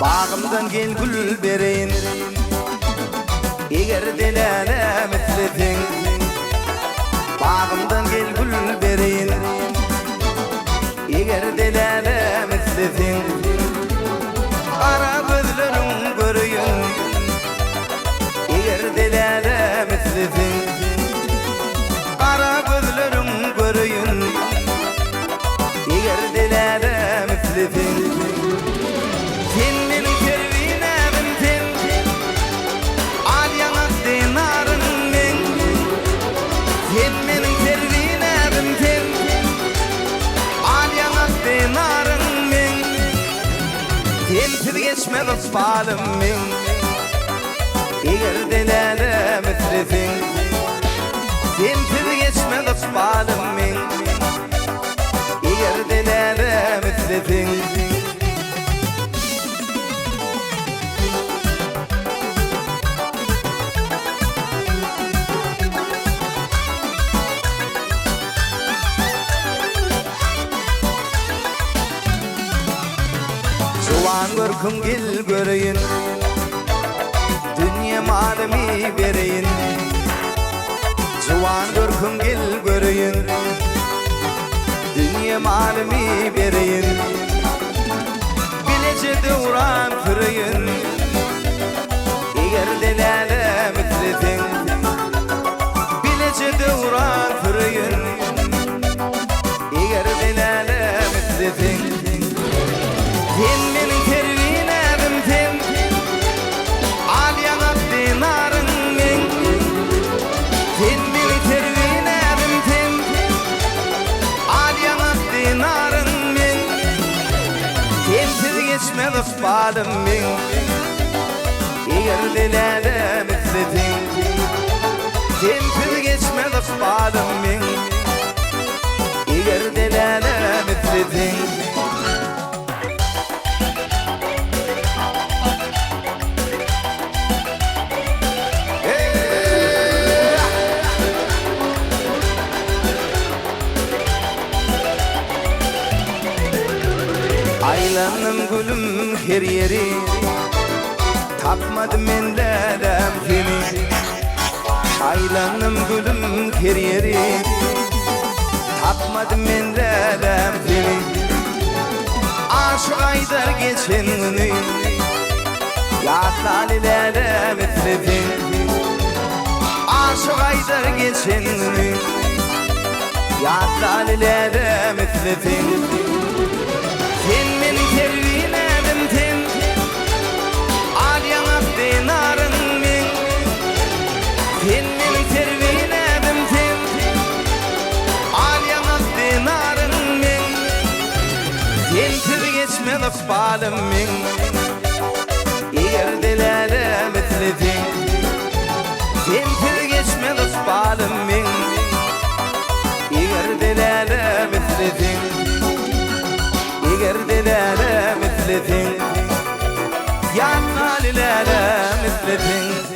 Bağımdan gel gül bereyin Eğer delale mitletin Bağımdan gel gül bereyin Eğer delale mitletin Kara gözlerin görüyün Eğer delale mitletin Kara gözlerin görüyün Eğer delale mitletin Sen benim pervinedim sen Al yanak dinarın men Sen benim pervinedim sen Al yanak dinarın men Sensiz geçmedi balım men Eğer delale mitletin Sensiz geçmedi balım men Eğer delale mitletin Juwan görküm gel göreyin Dünya malimi bereyin Juwan görküm gel göreyin Dünya malimi bereyin Bilecede uğran kırayın Eğer delale mitletin Bilecede uğran kırayın Eğer delale mitletin Sen benim pervinedim sen Al yanak dinarın men Sen benim pervinedim sen Al yanak dinarın men Sensiz geçmedi balım men Eğer delale mitletin Sensiz geçmedi balım men Eğer delale mitletin Aylanım gülüm her yeri Tapmadım enlerem seni Aylanım gülüm her yeri Tapmadım enlerem seni Aşık aydar geçen günü Ya talilere mitletin Aşık aydar geçen günü Ya talilere mitletin Sen benim pervinedim sen Al yanak dinarın men Sen benim pervinedim sen Al yanak dinarın men Sensiz geçmedi balım men Eğer delale mitletin Sensiz geçmedi balım men Eğer delale mitletin Eğer delale mitletin Ya talilere mitletin